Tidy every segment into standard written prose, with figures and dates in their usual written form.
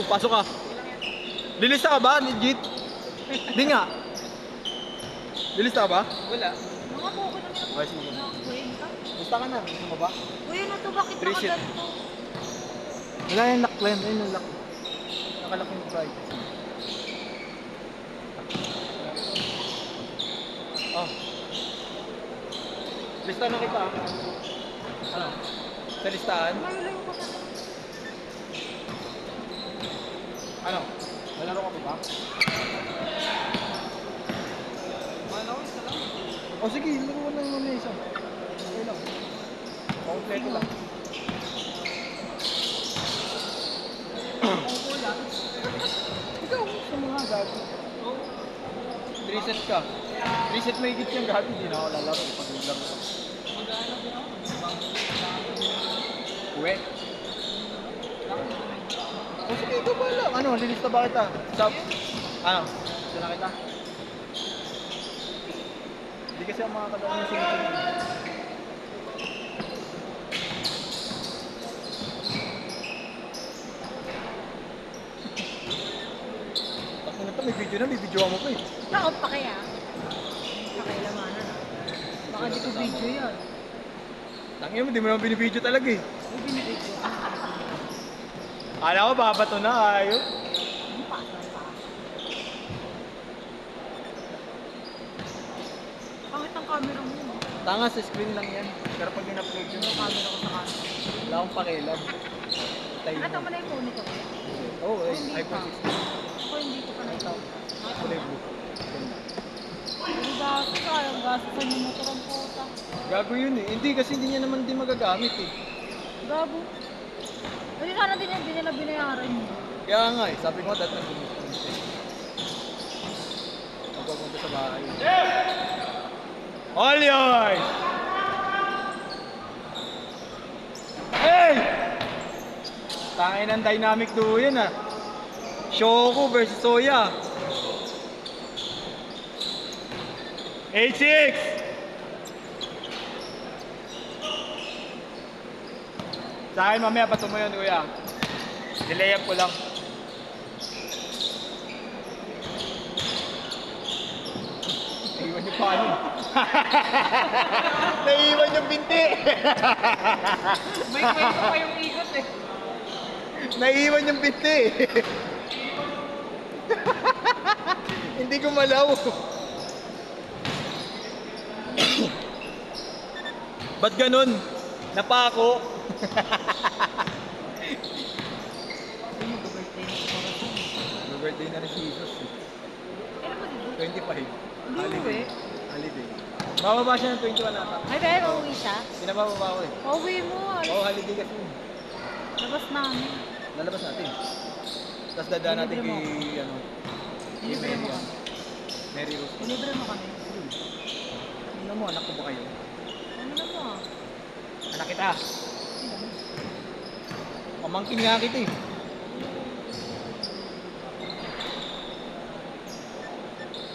Pasok ka. Lilista ka ba, legit? Hindi nga. Lilista ka ba? Wala. Mga buko na nila. Okay, sige. Lista ka na. Gusto mo ba? Uy, ano to? Bakit Appreciate. nakaganto? Wala yung lock line. Ayun yung lock. Nakalock yung price. Oh. Lista na kita. Ano? Sa listahan? Malayo ko na. Ano? Malaro ka ba? Malaw, isa lang. O sige, laro mo lang muna isa. Okay lang. Kompleto lang. Opo lang. Ikaw, sa mga gabi. Reset ka. Reset may higit yung gabi. Hindi na ako lalaro. Pag naglaro ka. Mag-ano din ako. Uwe. O sige, ikaw ba lang? Ano, lilista ba kita? Stop. Ano? Gusto na kita? Hindi kasi ang mga kadaan yung sinitin. Tapos na ito, may video na, may video mo pa eh. Nakot pa kaya? Pakialamanan ah. Baka di ko video yun. Tangin mo, di mo naman binibideo talaga eh. May binibidyo. Kala ko, babato na, ayaw. Ang pasang pa. Pangit ang camera mo. No? Tanga sa screen lang yan. Pero pag in-upload yun, Yung camera ko sa camera. wala akong pakialam. Tayo Nakita mo. mo na yung monitor. Oo, eh. Hindi iPhone pa. 16. Ako hindi ko pa nakita. Kulay blue. Ganda. Ang gaso sayang gaso sa yung motor ang puta. Gago yun eh. Hindi kasi hindi niya naman din magagamit eh. Gabo. Kasi sana din yan, di nila binayaran yun. Kaya nga eh. Sabi ko dati nag-gusto. Magpapunta sa bahay. All yours! Hey! Tangin ng dynamic duo yun ah. Shoko versus Soya. 8-6! Sa akin mamaya pato mo yun kuya. Delay up ko lang. Naiwan yung paano. Naiwan yung binti. May kwento pa yung ikot eh. Naiwan yung binti. Hindi ko malaw. Ba't ganun? Napako. Birthday na rin si Jesus. Ano ba dito? 25. Hindi uwi. Holiday. Bababa siya ng 21 ata. Ay, pero uuwi siya. Pinabababa ko eh. Uuwi mo. Oo, holiday kasi. Labas namin. Lalabas natin. Tapos dadaan natin Libre mo. kay, ano, kay Libre mo Mary. kami. Mary Rose. Libre mo kami. Ano mo, anak ko ba kayo? Ano na mo? Anak kita. Pamangkin nga kita eh.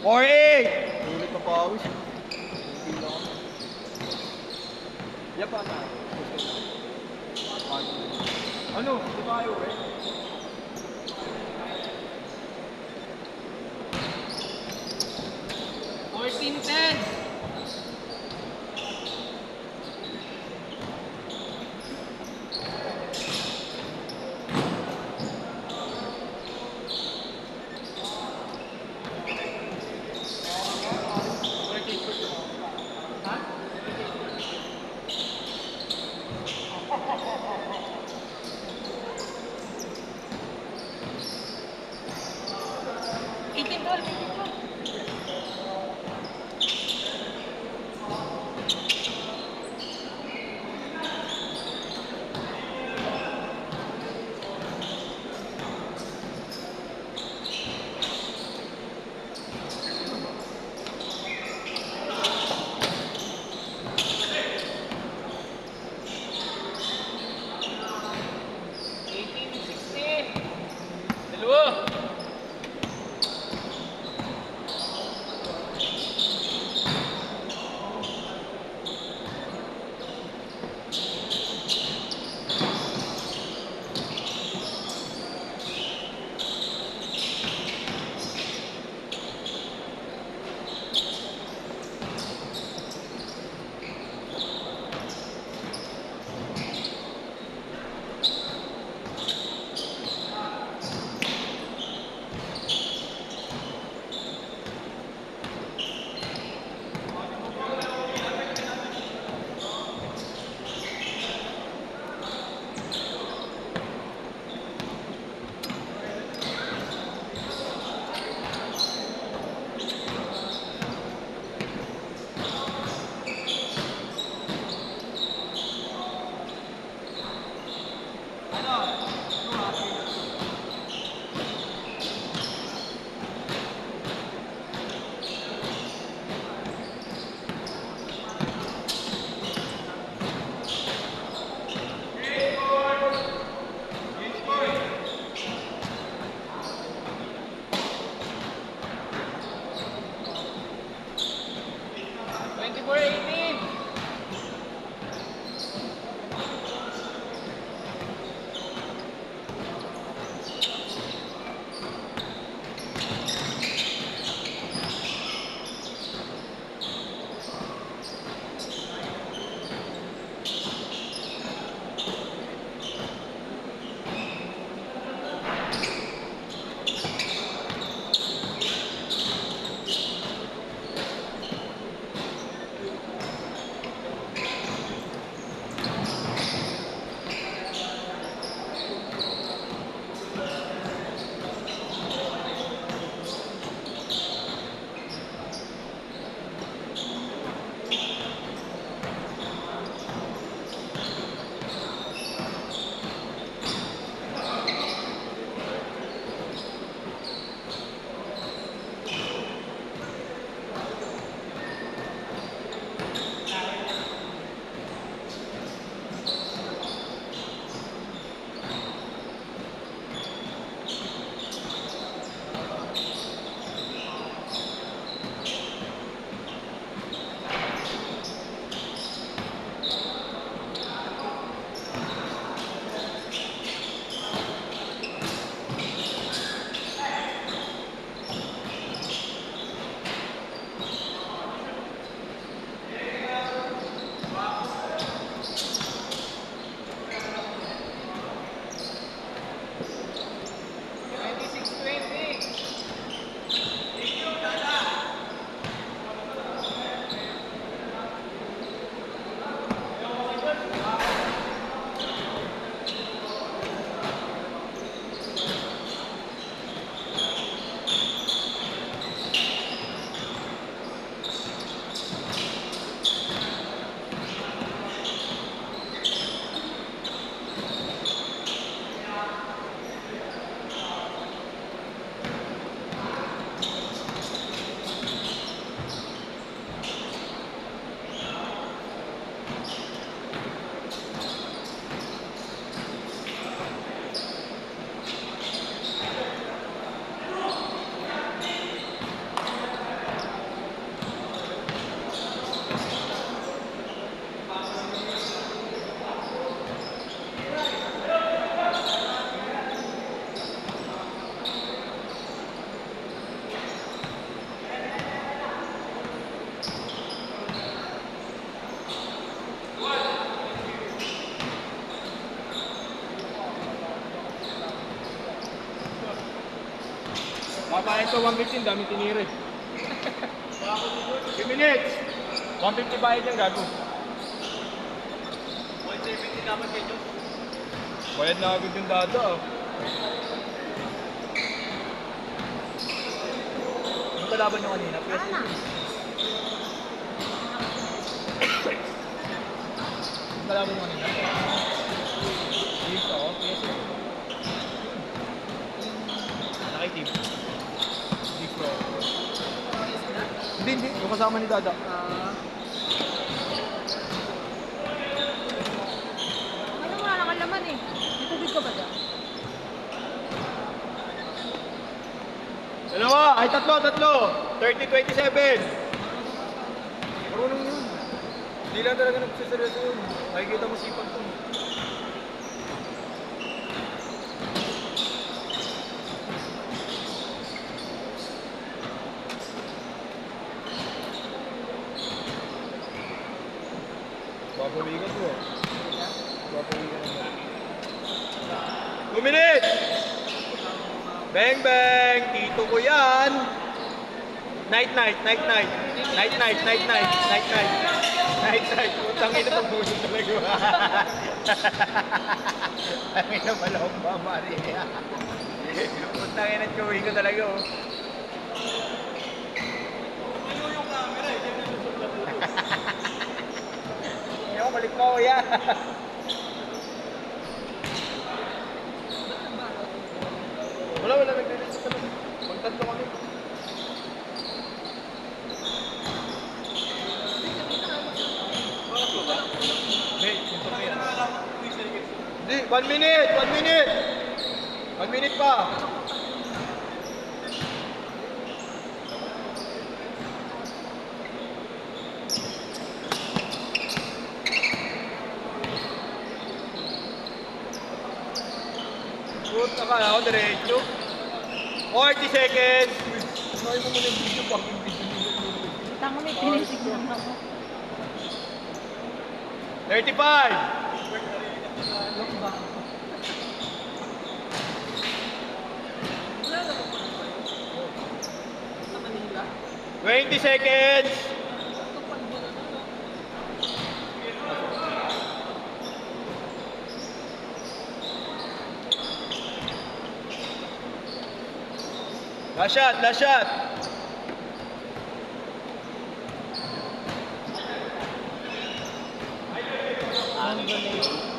Or ulit na pawis. Hindi lang ako. Yapa na. Ano? Hindi tayo eh. $14.10. Dalawa. Papain to 115, dami tinire. 2 minutes. 150 bayad yung gago. 170 dapat kayo. Bayad na agad yung dada. Ano kalaban nyo kanina? Ana. Ano kalaban nyo kanina? Teams ako? Naki-team. Teams ko. Hindi. Yung kasama ni Dada. Ano wala nang laman eh. May tubig ka ba dyan? Dalawa! Ay, tatlo! 30-27! Marunong yun. Hindi lang talaga nagsiseryoso yun. Nakikita mo sipag to. Papawigan mo. Papawigan mo. 2 minutes! Bang bang! Tito ko yan! Night. Utang ina pagbusin talaga. Ang ina malawang ba, Maria? Utang ina chewing ko talaga, oh. Ano yung camera eh? Ayaw, balik pa, kuya. Wala, nagtitis ka lang. Magtatlo kami. Hindi, 1 minute! 1 minute pa! Good na ka, ako diretso. 40 seconds! Ay mo muna yung video pag yung video nyo. Tama may tinitignan ako. 35! Look ba? 20 seconds! Last shot! Ang galing.